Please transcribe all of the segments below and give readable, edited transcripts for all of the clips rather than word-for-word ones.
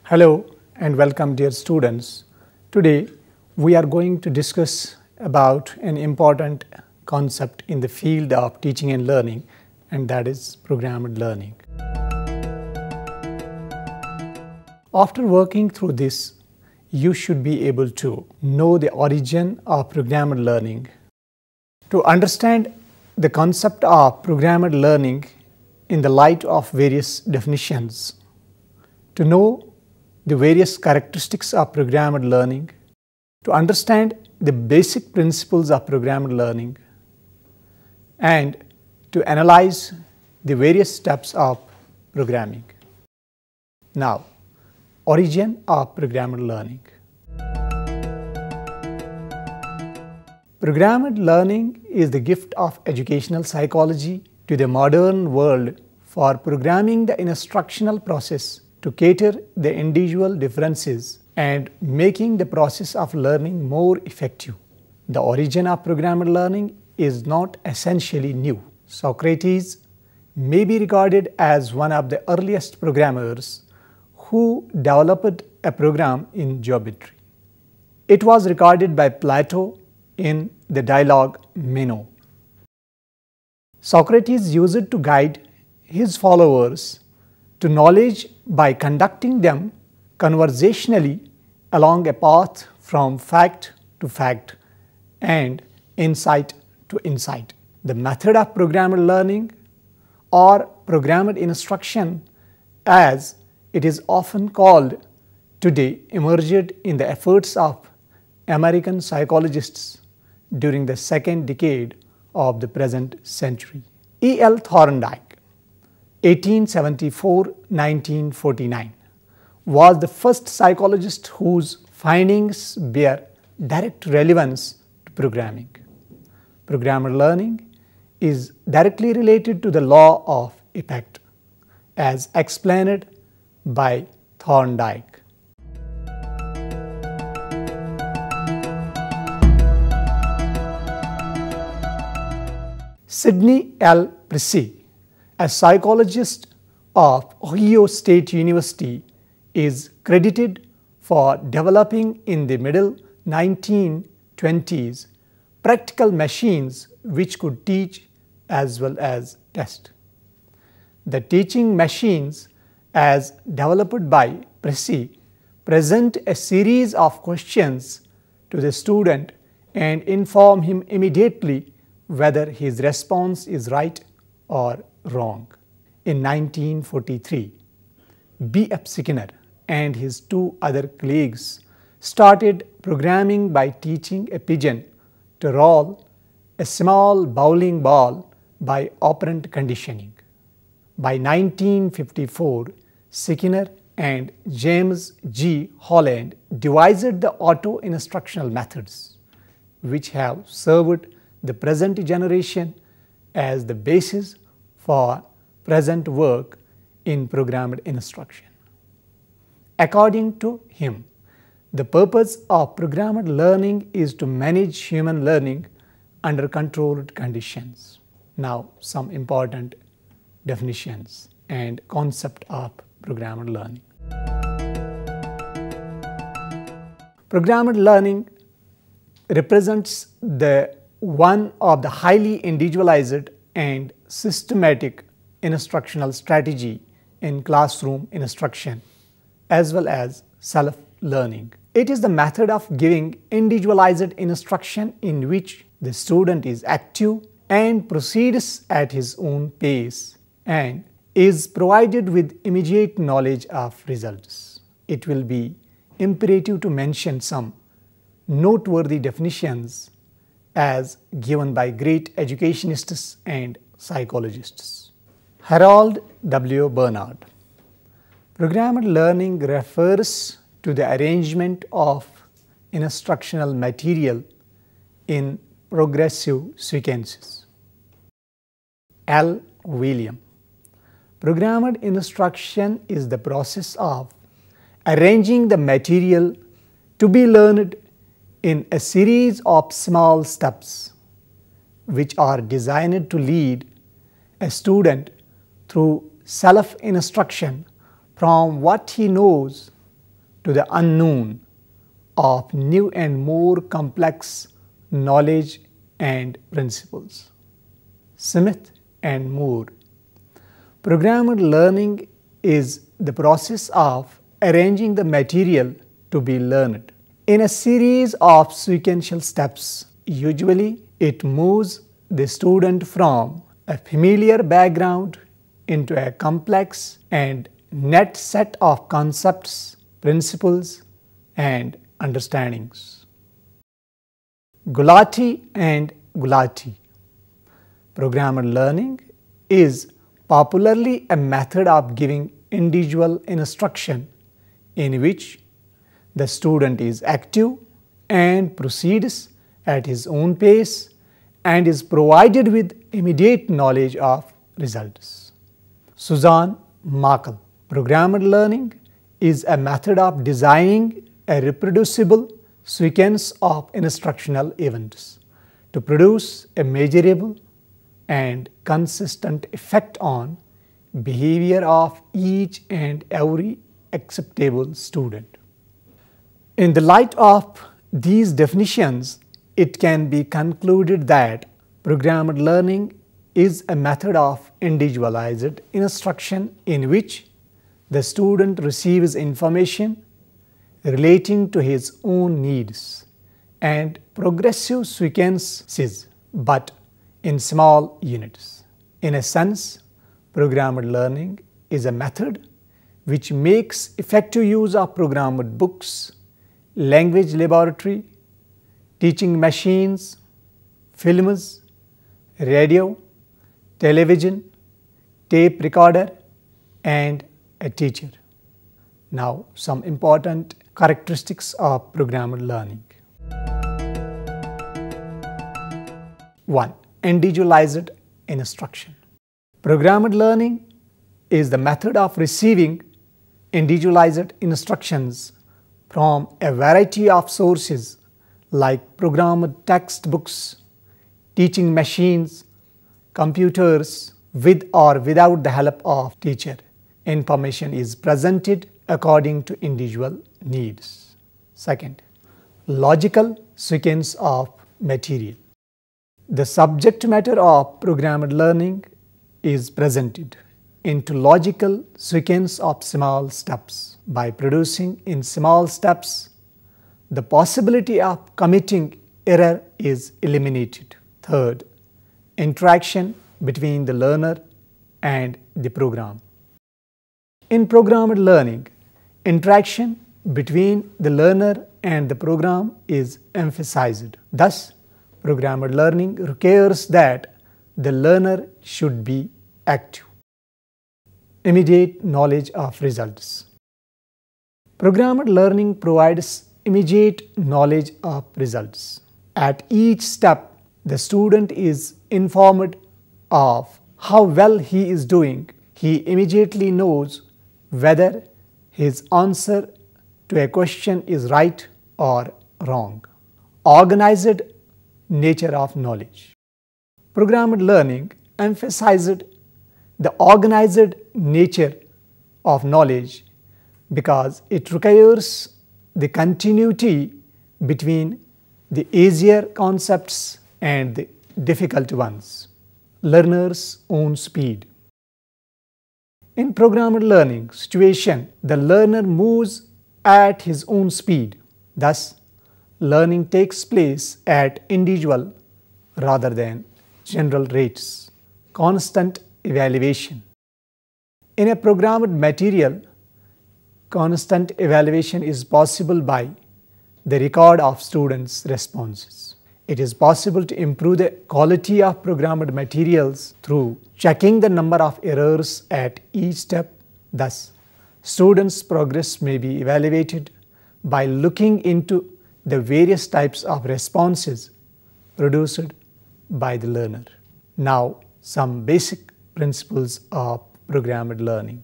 Hello and welcome, dear students. Today we are going to discuss about an important concept in the field of teaching and learning, and that is programmed learning. After working through this, you should be able to know the origin of programmed learning. To understand the concept of programmed learning in the light of various definitions, to know the various characteristics of programmed learning, to understand the basic principles of programmed learning, and to analyze the various steps of programming. Now, origin of programmed learning. Programmed learning is the gift of educational psychology to the modern world for programming the instructional process to cater the individual differences and making the process of learning more effective. The origin of programmed learning is not essentially new. Socrates may be regarded as one of the earliest programmers who developed a program in geometry. It was recorded by Plato in the dialogue Meno. Socrates used it to guide his followers to knowledge by conducting them conversationally along a path from fact to fact and insight to insight. The method of programmed learning, or programmed instruction as it is often called today, emerged in the efforts of American psychologists during the second decade of the present century. E.L. Thorndike, 1874–1949, was the first psychologist whose findings bear direct relevance to programming. Programmed learning is directly related to the law of effect, as explained by Thorndike. Sidney L. Prissy, a psychologist of Ohio State University, is credited for developing in the middle 1920s practical machines which could teach as well as test. The teaching machines, as developed by Prissy, present a series of questions to the student and inform him immediately whether his response is right or wrong. In 1943, B.F. Skinner and his two other colleagues started programming by teaching a pigeon to roll a small bowling ball by operant conditioning. By 1954, Skinner and James G. Holland devised the auto-instructional methods, which have served the present generation as the basis for present work in programmed instruction. According to him, the purpose of programmed learning is to manage human learning under controlled conditions. Now, some important definitions and concept of programmed learning. Programmed learning represents the one of the highly individualized and systematic instructional strategy in classroom instruction as well as self-learning. It is the method of giving individualized instruction in which the student is active and proceeds at his own pace and is provided with immediate knowledge of results. It will be imperative to mention some noteworthy definitions as given by great educationists and psychologists. Harold W. Bernard. Programmed learning refers to the arrangement of instructional material in progressive sequences. L. William. Programmed instruction is the process of arranging the material to be learned in a series of small steps which are designed to lead a student through self-instruction from what he knows to the unknown of new and more complex knowledge and principles. Smith and Moore. Programmed learning is the process of arranging the material to be learned in a series of sequential steps. Usually, it moves the student from a familiar background into a complex and net set of concepts, principles, and understandings. Gulati and Gulati. Programmed learning is popularly a method of giving individual instruction in which the student is active and proceeds at his own pace and is provided with immediate knowledge of results. Susan Markle. Programmed learning is a method of designing a reproducible sequence of instructional events to produce a measurable and consistent effect on behavior of each and every acceptable student. In the light of these definitions, it can be concluded that programmed learning is a method of individualized instruction in which the student receives information relating to his own needs and progressive sequences, but in small units. In a sense, programmed learning is a method which makes effective use of programmed books, language laboratory, teaching machines, films, radio, television, tape recorder, and a teacher. Now, some important characteristics of programmed learning. 1. Individualized instruction. Programmed learning is the method of receiving individualized instructions from a variety of sources like programmed textbooks, teaching machines, computers, with or without the help of teacher. Information is presented according to individual needs. Second, logical sequence of material. The subject matter of programmed learning is presented into logical sequence of small steps. By producing in small steps, the possibility of committing error is eliminated. Third, interaction between the learner and the program. In programmed learning, interaction between the learner and the program is emphasized. Thus, programmed learning requires that the learner should be active. Immediate knowledge of results. Programmed learning provides immediate knowledge of results. At each step, the student is informed of how well he is doing. He immediately knows whether his answer to a question is right or wrong. Organized nature of knowledge. Programmed learning emphasized the organized nature of knowledge because it requires the continuity between the easier concepts and the difficult ones. Learner's own speed. In programmed learning situation, the learner moves at his own speed. Thus, learning takes place at individual rather than general rates. Constant evaluation. In a programmed material, constant evaluation is possible by the record of students' responses. It is possible to improve the quality of programmed materials through checking the number of errors at each step. Thus, students' progress may be evaluated by looking into the various types of responses produced by the learner. Now, some basic principles of programmed learning.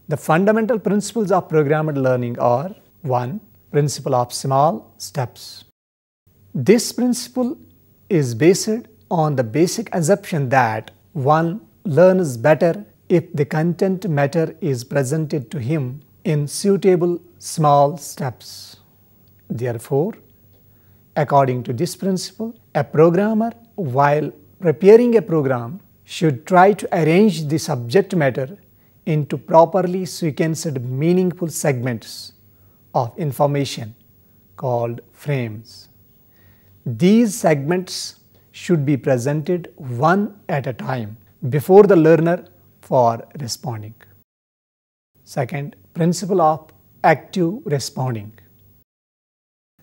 The fundamental principles of programmed learning are: 1. Principle of small steps. This principle is based on the basic assumption that one learns better if the content matter is presented to him in suitable small steps. Therefore, according to this principle, a programmer, while preparing a program, should try to arrange the subject matter into properly sequenced meaningful segments of information called frames. These segments should be presented one at a time before the learner for responding. Second, principle of active responding.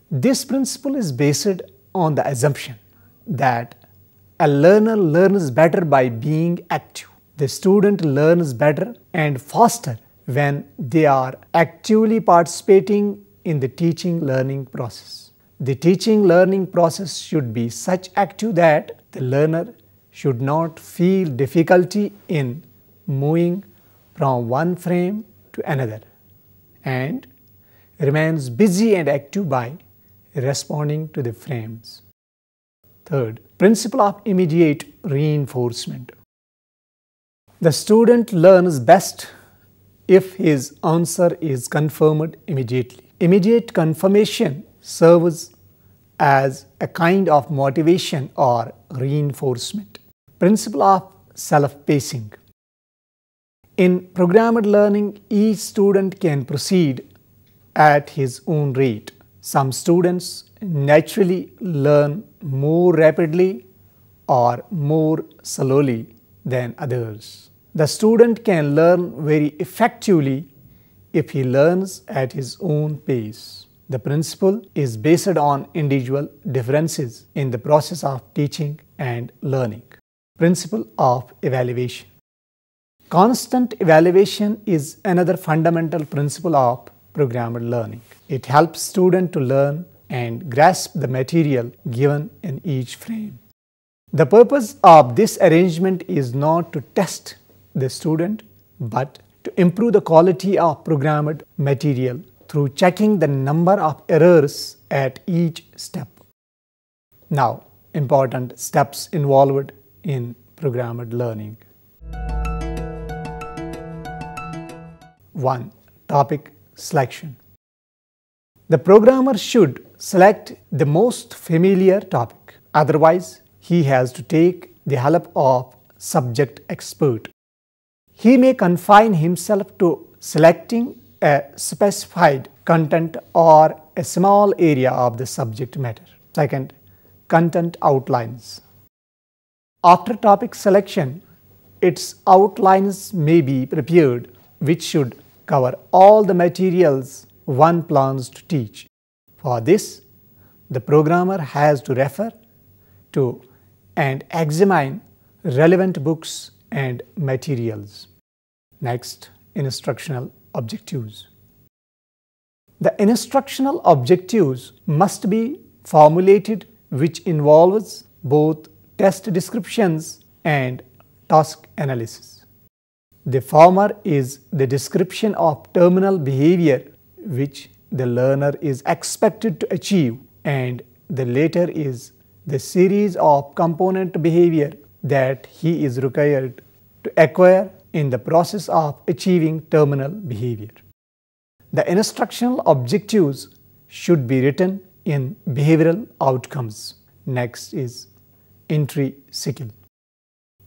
This principle is based on the assumption that a learner learns better by being active. The student learns better and faster when they are actively participating in the teaching-learning process. The teaching-learning process should be such active that the learner should not feel difficulty in moving from one frame to another and remains busy and active by responding to the frames. Third, principle of immediate reinforcement. The student learns best if his answer is confirmed immediately. Immediate confirmation serves as a kind of motivation or reinforcement. Principle of self-pacing. In programmed learning, each student can proceed at his own rate. Some students naturally learn more rapidly or more slowly than others. The student can learn very effectively if he learns at his own pace. The principle is based on individual differences in the process of teaching and learning. Principle of evaluation. Constant evaluation is another fundamental principle of programmed learning. It helps students to learn and grasp the material given in each frame. The purpose of this arrangement is not to test the student, but to improve the quality of programmed material through checking the number of errors at each step. Now, important steps involved in programmed learning. 1. Topic selection. The programmer should select the most familiar topic. Otherwise, he has to take the help of subject expert. He may confine himself to selecting a specified content or a small area of the subject matter. Second, content outlines. After topic selection, its outlines may be prepared, which should cover all the materials one plans to teach. For this, the programmer has to refer to and examine relevant books and materials. Next, instructional objectives. The instructional objectives must be formulated, which involves both test descriptions and task analysis. The former is the description of terminal behavior which the learner is expected to achieve, and the latter is the series of component behavior that he is required to acquire in the process of achieving terminal behavior. The instructional objectives should be written in behavioral outcomes. Next is entry skill.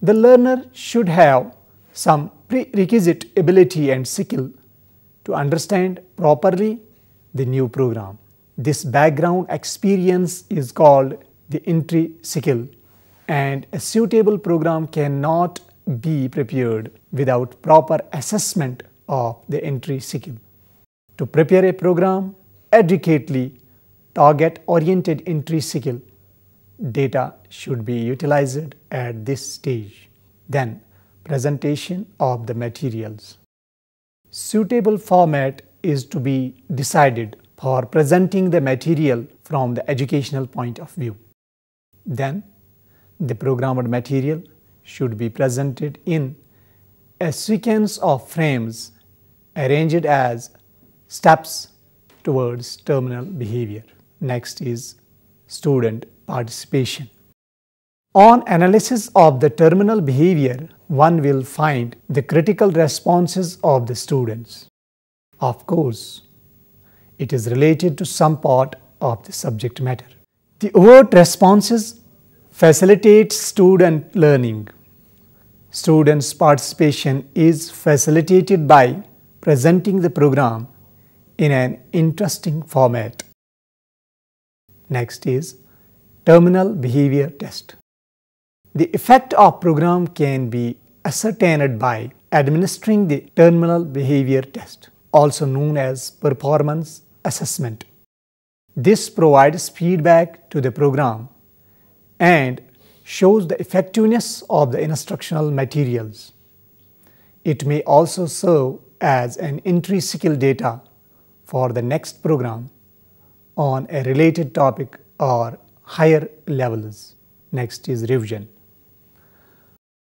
The learner should have some prerequisite ability and skill to understand properly the new program. This background experience is called the entry skill, and a suitable program cannot be prepared without proper assessment of the entry skill. To prepare a program adequately, target-oriented entry skill data should be utilized at this stage. Then, presentation of the materials. Suitable format is to be decided for presenting the material from the educational point of view. Then, the programmed material should be presented in a sequence of frames arranged as steps towards terminal behavior. Next is student participation. On analysis of the terminal behavior, one will find the critical responses of the students. Of course, it is related to some part of the subject matter. The overt responses facilitate student learning. Students' participation is facilitated by presenting the program in an interesting format. Next is terminal behavior test. The effect of program can be ascertained by administering the terminal behavior test, also known as performance assessment. This provides feedback to the program and shows the effectiveness of the instructional materials. It may also serve as an entry skill data for the next program on a related topic or higher levels. Next is revision.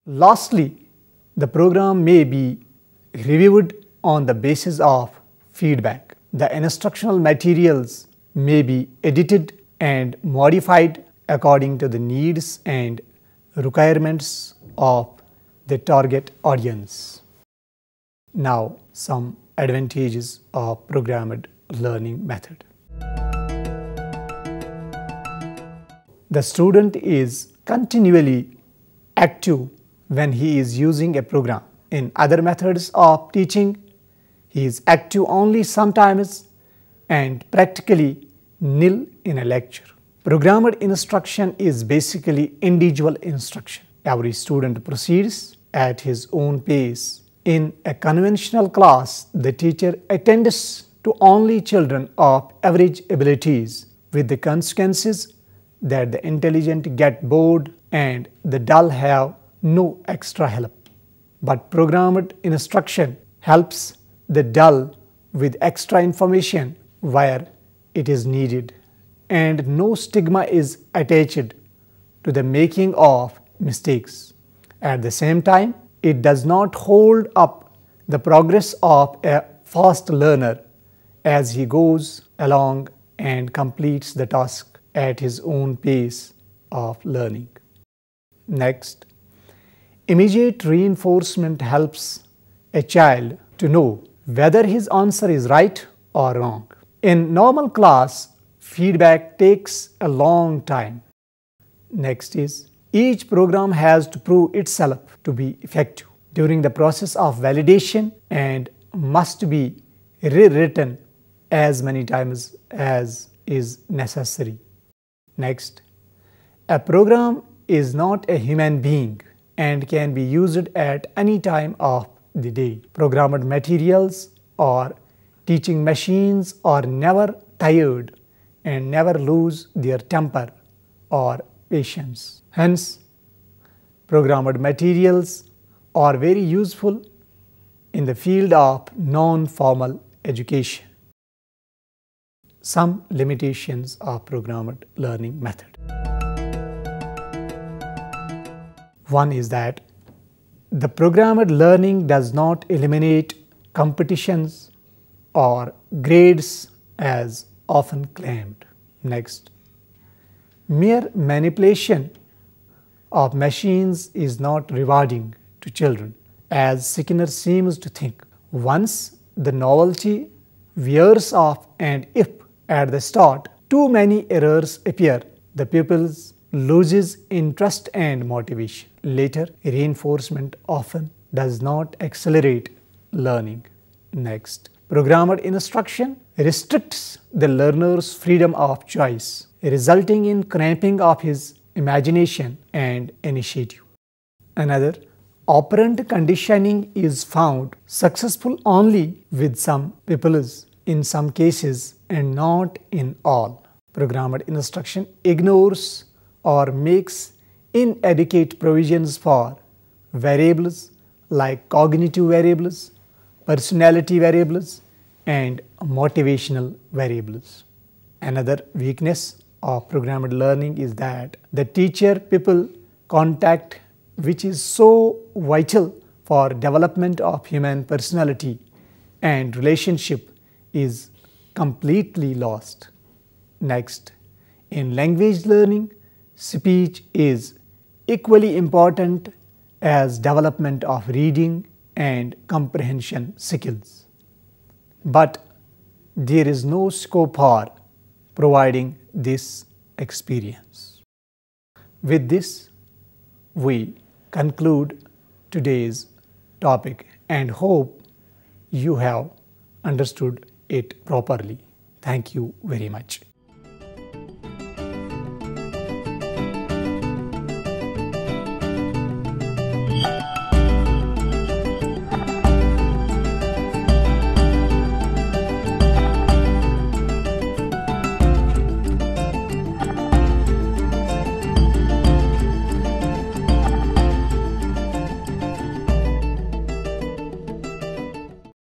Lastly, the program may be reviewed on the basis of feedback. The instructional materials may be edited and modified according to the needs and requirements of the target audience. Now, some advantages of programmed learning method. The student is continually active when he is using a program. In other methods of teaching, he is active only sometimes and practically nil in a lecture. Programmed instruction is basically individual instruction. Every student proceeds at his own pace. In a conventional class, the teacher attends to only children of average abilities, with the consequences that the intelligent get bored and the dull have no extra help. But programmed instruction helps the dull with extra information where it is needed, and no stigma is attached to the making of mistakes. At the same time, it does not hold up the progress of a fast learner as he goes along and completes the task at his own pace of learning. Next, immediate reinforcement helps a child to know whether his answer is right or wrong. In normal class, feedback takes a long time. Next is, each program has to prove itself to be effective during the process of validation and must be rewritten as many times as is necessary. Next, a program is not a human being and can be used at any time of the day. Programmed materials or teaching machines are never tired and never lose their temper or patience. Hence, programmed materials are very useful in the field of non-formal education. Some limitations of programmed learning method. One is that the programmed learning does not eliminate competitions or grades as often claimed. Next, mere manipulation of machines is not rewarding to children, as Skinner seems to think. Once the novelty wears off, and if at the start too many errors appear, the pupils loses interest and motivation. Later, reinforcement often does not accelerate learning. Next, programmed instruction restricts the learner's freedom of choice, resulting in cramping of his imagination and initiative. Another, operant conditioning is found successful only with some pupils in some cases and not in all. Programmed instruction ignores or makes inadequate provisions for variables like cognitive variables, personality variables, and motivational variables. Another weakness of programmed learning is that the teacher-pupil contact, which is so vital for development of human personality and relationship, is completely lost. Next, in language learning, speech is equally important as development of reading and comprehension skills. But there is no scope for providing this experience. With this, we conclude today's topic and hope you have understood it properly. Thank you very much.